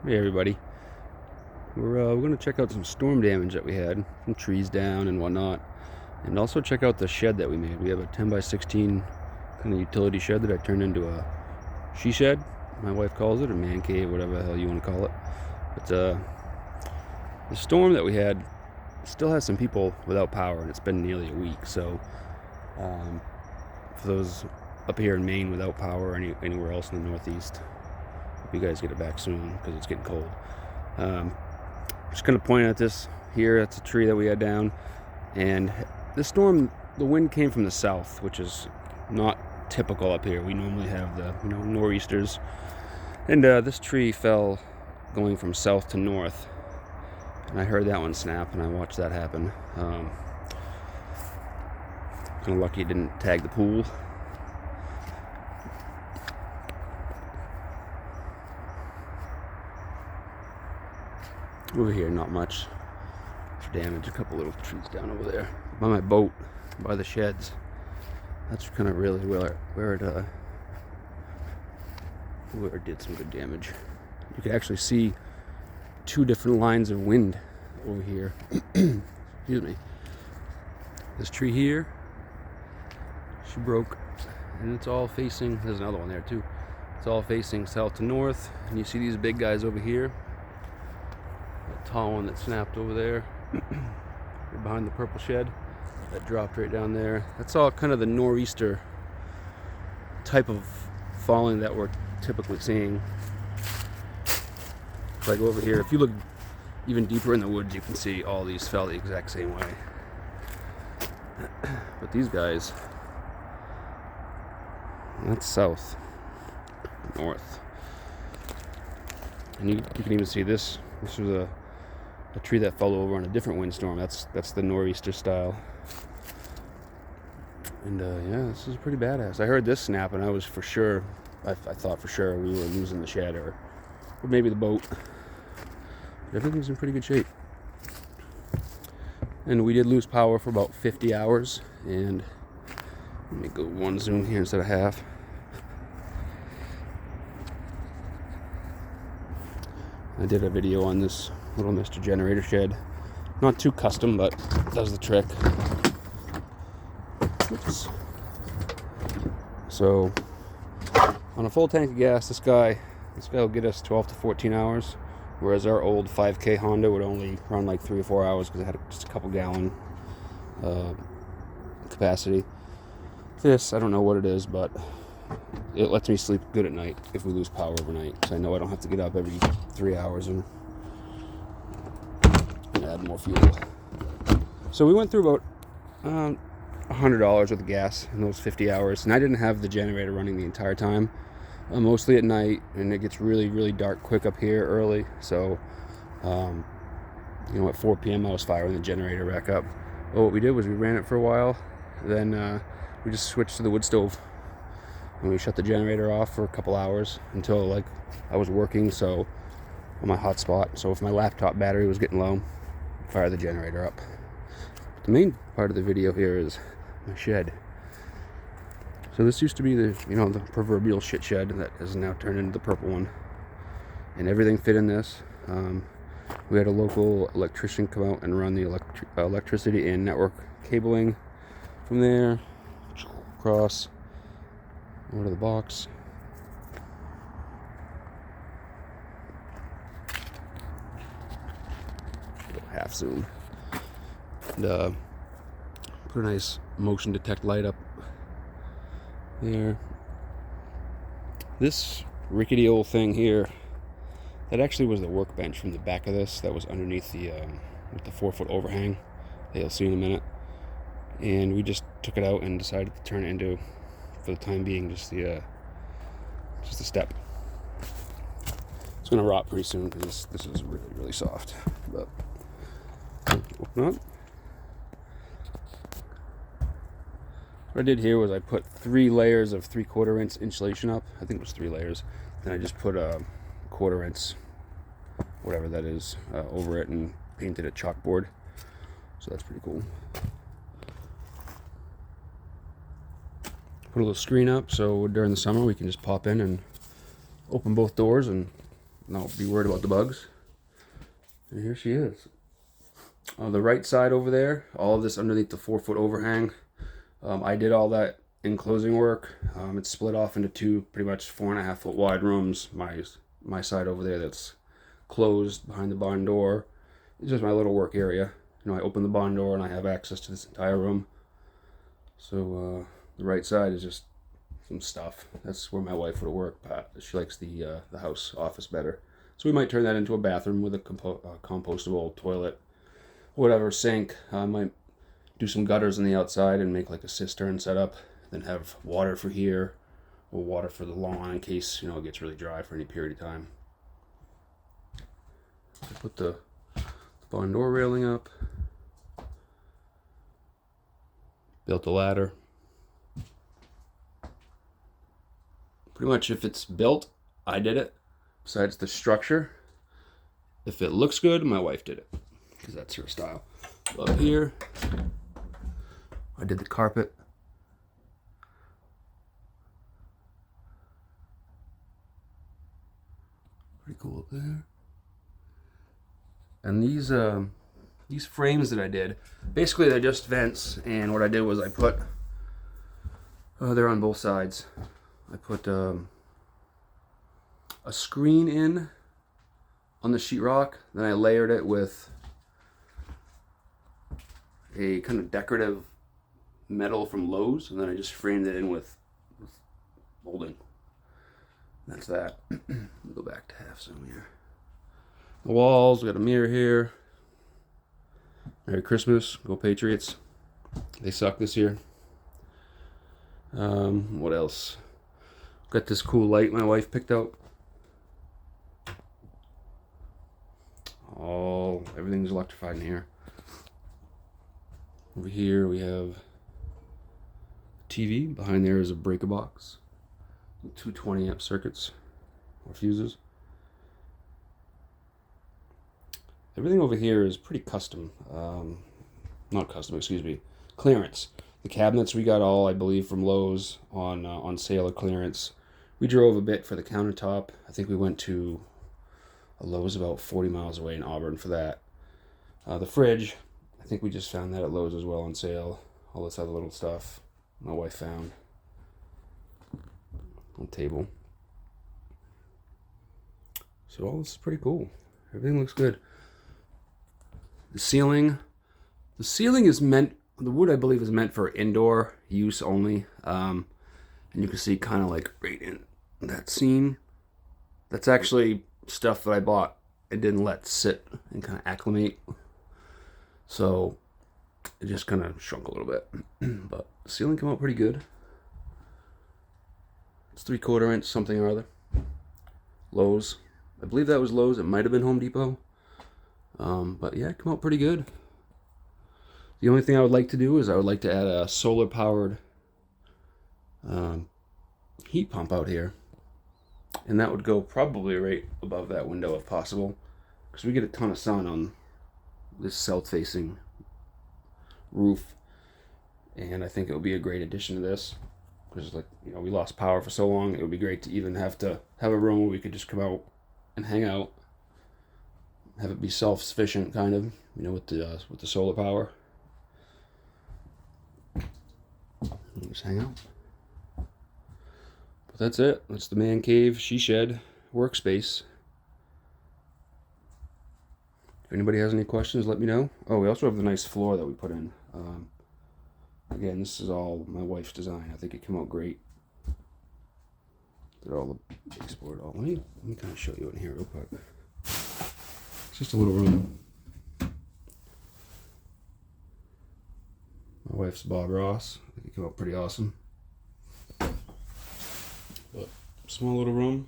Hey everybody, we're going to check out some storm damage that we had, some trees down and whatnot, and also check out the shed that we made. We have a 10 by 16 kind of utility shed that I turned into a SheShed, my wife calls it, or ManCave, whatever the hell you want to call it. But the storm that we had still has some people without power, and it's been nearly a week. So for those up here in Maine without power or anywhere else in the Northeast, hope you guys get it back soon because it's getting cold. Just going to point at this here. That's a tree that we had down, and this storm, the wind came from the south, which is not typical up here. We normally have the nor'easters, and this tree fell going from south to north, and I heard that one snap, and I watched that happen. Kind of lucky it didn't tag the pool. Over here, not much damage. A couple little trees down over there by my boat, by the sheds. That's kind of really where it did some good damage. You can actually see two different lines of wind over here. Excuse me. This tree here, she broke, and it's all facing. There's another one there too. It's all facing south to north, and you see these big guys over here. That tall one that snapped over there, behind the purple shed, that dropped right down there. That's all kind of the nor'easter type of falling that we're typically seeing. Like over here, if you look even deeper in the woods, you can see all these fell the exact same way. But these guys, that's south, north. And you can even see this. This was a tree that fell over on a different windstorm. That's the nor'easter style. And yeah, this is pretty badass. I heard this snap, and I was for sure. I thought for sure we were losing the shed or maybe the boat. But everything's in pretty good shape. And we did lose power for about 50 hours. And let me go one zoom here instead of half. I did a video on this little Mr. Generator shed. Not too custom, but does the trick. Oops. So, on a full tank of gas, this guy will get us 12 to 14 hours, whereas our old 5K Honda would only run like 3 or 4 hours because it had just a couple gallon capacity. This, I don't know what it is, but it lets me sleep good at night if we lose power overnight, so I know I don't have to get up every 3 hours and add more fuel. So we went through about $100 worth of gas in those 50 hours, and I didn't have the generator running the entire time, mostly at night, and it gets really dark quick up here early, so at 4 p.m. I was firing the generator back up. Well, what we did was we ran it for a while, then we just switched to the wood stove. And we shut the generator off for a couple hours until like I was working, so on my hotspot. So if my laptop battery was getting low, fire the generator up. The main part of the video here is my shed. So this used to be the proverbial shit shed that has now turned into the purple one, and everything fit in this. We had a local electrician come out and run the electricity and network cabling from there across over to the box. Half zoom. And put a nice motion detect light up there. This rickety old thing here, that actually was the workbench from the back of this that was underneath the with the 4-foot overhang that you'll see in a minute. And we just took it out and decided to turn it into, for the time being, just a step. It's gonna rot pretty soon because this is really soft. But open up. What I did here was I put 3 layers of 3/4 inch insulation up. I think it was 3 layers. Then I just put a 1/4 inch, whatever that is, over it and painted it chalkboard. So that's pretty cool. Put a little screen up so during the summer we can just pop in and open both doors and not be worried about the bugs. And here she is. On the right side over there, all of this underneath the 4-foot overhang. I did all that enclosing work. It's split off into two pretty much 4.5 foot wide rooms. My side over there that's closed behind the barn door. It's just my little work area. You know, I open the barn door and I have access to this entire room. So the right side is just some stuff. That's where my wife would work, but she likes the house office better. So we might turn that into a bathroom with a compostable toilet, whatever, sink. Might do some gutters on the outside and make like a cistern setup. Then have water for here, or water for the lawn in case, you know, it gets really dry for any period of time. I put the barn door railing up. Built a ladder. Pretty much if it's built, I did it. Besides the structure, if it looks good, my wife did it, because that's her style. Up here, I did the carpet. Pretty cool up there. And these frames that I did, basically they're just vents, and what I did was I put, they're on both sides. I put a screen in on the sheetrock, then I layered it with a kind of decorative metal from Lowe's, and then I just framed it in with molding. That's that. Go back to half zoom here. The walls, we got a mirror here. Merry Christmas, go Patriots. They suck this year. What else? Got this cool light my wife picked out. Everything's electrified in here. Over here we have TV. Behind there is a breaker box. 220 amp circuits or fuses. Everything over here is pretty custom. Not custom, excuse me. Clearance. The cabinets we got all, I believe, from Lowe's on sale or clearance. We drove a bit for the countertop. I think we went to a Lowe's about 40 miles away in Auburn for that. The fridge, I think we just found that at Lowe's as well on sale. All this other little stuff my wife found on the table. So all this is pretty cool. Everything looks good. The ceiling is meant, the wood I believe is meant for indoor use only. And you can see kind of like right in that seam. That's actually stuff that I bought and didn't let sit and kind of acclimate. So it just kind of shrunk a little bit. But the ceiling came out pretty good. It's 3/4 inch something or other. Lowe's. I believe that was Lowe's. It might have been Home Depot. But yeah, it came out pretty good. The only thing I would like to do is I would like to add a solar powered heat pump out here. And that would go probably right above that window if possible, because we get a ton of sun on this south facing roof, and I think it would be a great addition to this, because, like, you know, we lost power for so long. It would be great to even have a room where we could just come out and hang out, have it be self-sufficient, kind of, you know, with the solar power. Just hang out. But that's it. That's the ManCave SheShed workspace. If anybody has any questions, let me know. Oh, we also have the nice floor that we put in. Again, this is all my wife's design. I think it came out great. Did all the baseboard. Let me kind of show you in here real quick. It's just a little room. My wife's Bob Ross. I think it came out pretty awesome. But small little room.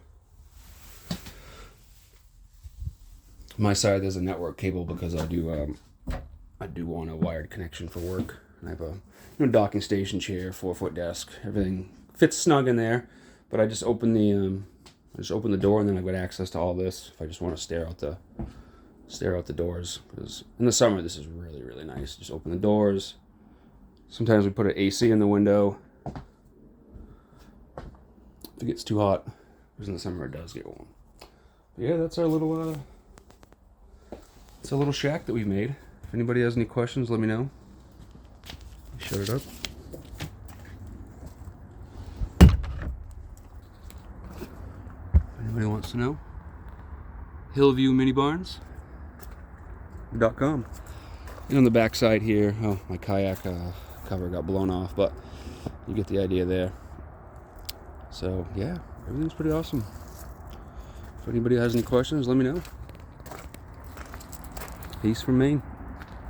My side, there's a network cable because I do want a wired connection for work. And I have a docking station chair, 4-foot desk. Everything fits snug in there. But I just open the door, and then I've got access to all this if I just want to stare out the doors. Because in the summer, this is really, really nice. Just open the doors. Sometimes we put an AC in the window if it gets too hot. Because in the summer it does get warm. Yeah, that's our little it's a little shack that we've made. If anybody has any questions, let me know. Shut it up. Anybody wants to know? HillviewMiniBarns.com. And on the back side here, oh, my kayak cover got blown off, but you get the idea there. So yeah, everything's pretty awesome. If anybody has any questions, let me know. Peace from Maine.